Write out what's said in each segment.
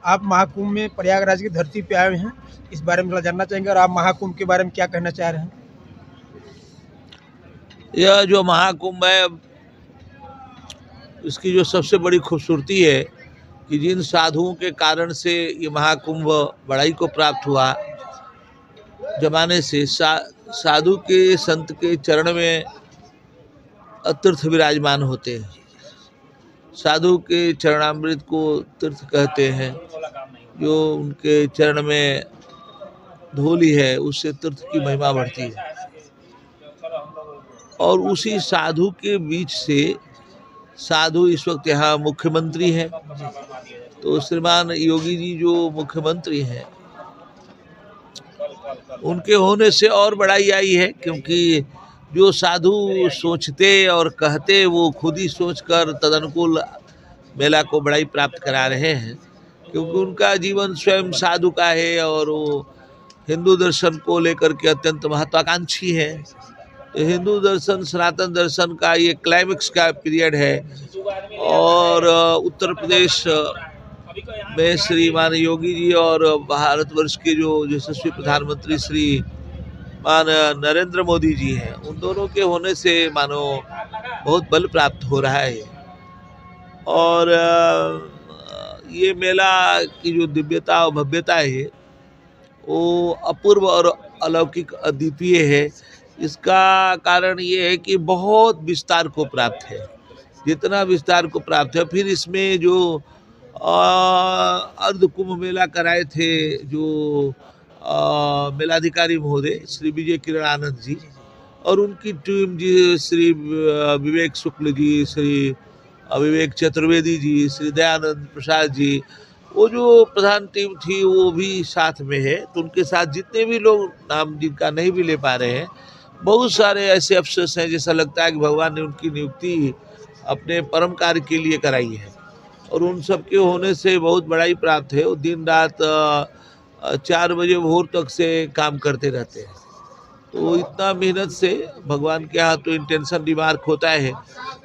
आप महाकुंभ में प्रयागराज की धरती पे आए हैं, इस बारे में थोड़ा जानना चाहेंगे और आप महाकुंभ के बारे में क्या कहना चाह रहे हैं? यह जो महाकुंभ है, इसकी जो सबसे बड़ी खूबसूरती है कि जिन साधुओं के कारण से ये महाकुंभ बड़ाई को प्राप्त हुआ, जमाने से साधु के संत के चरण में तीर्थ विराजमान होते हैं। साधु के चरणामृत को तीर्थ कहते हैं। जो उनके चरण में धूलि है उससे तीर्थ की महिमा बढ़ती है। और उसी साधु के बीच से साधु इस वक्त यहाँ मुख्यमंत्री हैं। तो श्रीमान योगी जी जो मुख्यमंत्री हैं, उनके होने से और बड़ाई आई है, क्योंकि जो साधु सोचते और कहते वो खुद ही सोचकर तदनुकूल मेला को बड़ाई प्राप्त करा रहे हैं। क्योंकि उनका जीवन स्वयं साधु का है और वो हिंदू दर्शन को लेकर के अत्यंत महत्वाकांक्षी है। हिंदू दर्शन, सनातन दर्शन का ये क्लाइमेक्स का पीरियड है। और उत्तर प्रदेश में श्रीमान योगी जी और भारतवर्ष के जो यशस्वी प्रधानमंत्री श्री मान नरेंद्र मोदी जी हैं, उन दोनों के होने से मानो बहुत बल प्राप्त हो रहा है। और ये मेला की जो दिव्यता और भव्यता है वो अपूर्व और अलौकिक अद्वितीय है। इसका कारण ये है कि बहुत विस्तार को प्राप्त है। जितना विस्तार को प्राप्त है, फिर इसमें जो अर्ध कुंभ मेला कराए थे जो मेलाधिकारी महोदय श्री विजय किरण आनंद जी और उनकी टीम जी, श्री विवेक शुक्ल जी, श्री विवेक चतुर्वेदी जी, श्री दयानंद प्रसाद जी, वो जो प्रधान टीम थी वो भी साथ में है। तो उनके साथ जितने भी लोग नाम जिनका नहीं भी ले पा रहे हैं, बहुत सारे ऐसे अफसर हैं जैसा लगता है कि भगवान ने उनकी नियुक्ति अपने परम कार्य के लिए कराई है। और उन सब के होने से बहुत बड़ाई प्राप्त है। वो दिन रात 4 बजे भोर तक से काम करते रहते हैं। तो इतना मेहनत से भगवान के यहाँ तो इंटेंशन रिमार्क होता है।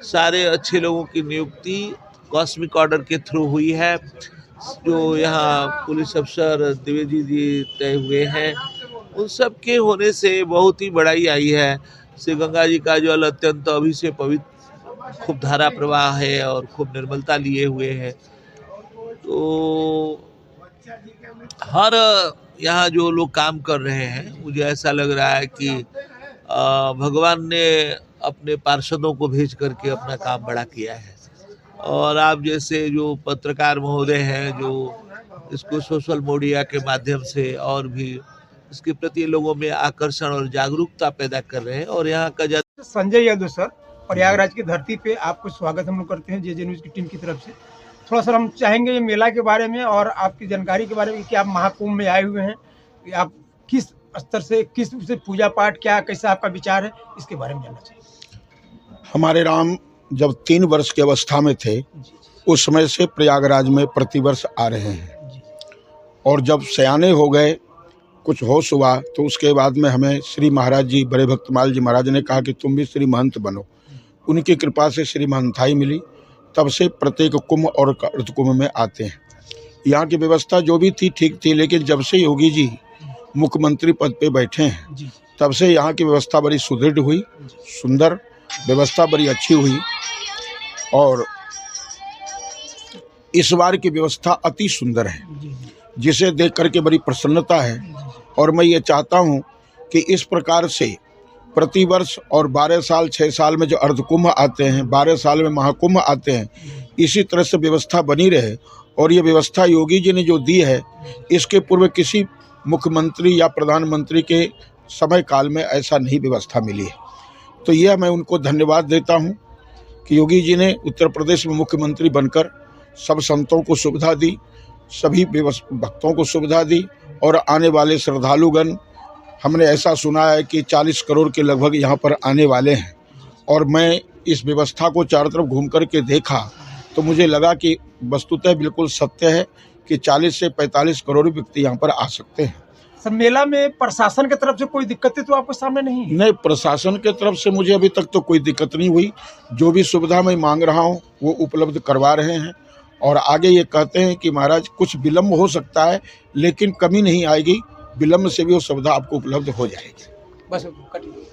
सारे अच्छे लोगों की नियुक्ति कॉस्मिक ऑर्डर के थ्रू हुई है। जो यहाँ पुलिस अफसर द्विवेदी जी तय हुए हैं, उन सब के होने से बहुत ही बड़ाई आई है। श्री गंगा जी का जल अत्यंत अभी से पवित्र खूब धारा प्रवाह है और खूब निर्मलता लिए हुए है। तो हर यहाँ जो लोग काम कर रहे हैं, मुझे ऐसा लग रहा है कि भगवान ने अपने पार्षदों को भेज करके अपना काम बड़ा किया है। और आप जैसे जो पत्रकार महोदय हैं, जो इसको सोशल मीडिया के माध्यम से और भी इसके प्रति लोगों में आकर्षण और जागरूकता पैदा कर रहे हैं। और यहाँ का संजय यादव सर, प्रयागराज की धरती पे आपको स्वागत हम लोग करते हैं जे न्यूज़ की टीम की तरफ से। थोड़ा सा हम चाहेंगे ये मेला के बारे में और आपकी जानकारी के बारे में कि आप महाकुंभ में आए हुए हैं, कि आप किस स्तर से, किस से पूजा पाठ, क्या कैसा आपका विचार है, इसके बारे में जानना चाहिए। हमारे राम जब 3 वर्ष की अवस्था में थे, उस समय से प्रयागराज में प्रतिवर्ष आ रहे हैं। और जब सयाने हो गए, कुछ होश हुआ, तो उसके बाद में हमें श्री महाराज जी, बड़े भक्तमाल जी महाराज ने कहा कि तुम भी श्री महंत बनो। उनकी कृपा से श्री महंताई मिली। तब से प्रत्येक कुंभ और अर्ध कुंभ में आते हैं। यहाँ की व्यवस्था जो भी थी ठीक थी, लेकिन जब से योगी जी मुख्यमंत्री पद पे बैठे हैं, तब से यहाँ की व्यवस्था बड़ी सुदृढ़ हुई, सुंदर व्यवस्था बड़ी अच्छी हुई। और इस बार की व्यवस्था अति सुंदर है, जिसे देख करके बड़ी प्रसन्नता है। और मैं ये चाहता हूँ कि इस प्रकार से प्रतिवर्ष और 12 साल 6 साल में जो अर्धकुंभ आते हैं, 12 साल में महाकुंभ आते हैं, इसी तरह से व्यवस्था बनी रहे। और ये व्यवस्था योगी जी ने जो दी है, इसके पूर्व किसी मुख्यमंत्री या प्रधानमंत्री के समय काल में ऐसा नहीं व्यवस्था मिली है। तो यह मैं उनको धन्यवाद देता हूँ कि योगी जी ने उत्तर प्रदेश में मुख्यमंत्री बनकर सब संतों को सुविधा दी, सभी भक्तों को सुविधा दी। और आने वाले श्रद्धालुगण, हमने ऐसा सुना है कि 40 करोड़ के लगभग यहाँ पर आने वाले हैं। और मैं इस व्यवस्था को चारों तरफ घूम कर के देखा तो मुझे लगा कि वस्तुतः बिल्कुल सत्य है कि 40 से 45 करोड़ व्यक्ति यहाँ पर आ सकते हैं। सर, मेला में प्रशासन की तरफ से कोई दिक्कतें तो आपके सामने नहीं है? नहीं, प्रशासन की तरफ से मुझे अभी तक तो कोई दिक्कत नहीं हुई। जो भी सुविधा मैं मांग रहा हूँ वो उपलब्ध करवा रहे हैं। और आगे ये कहते हैं कि महाराज कुछ विलम्ब हो सकता है लेकिन कमी नहीं आएगी, विलम्ब से भी वो सुविधा आपको उपलब्ध हो जाएगी। बस कटिए।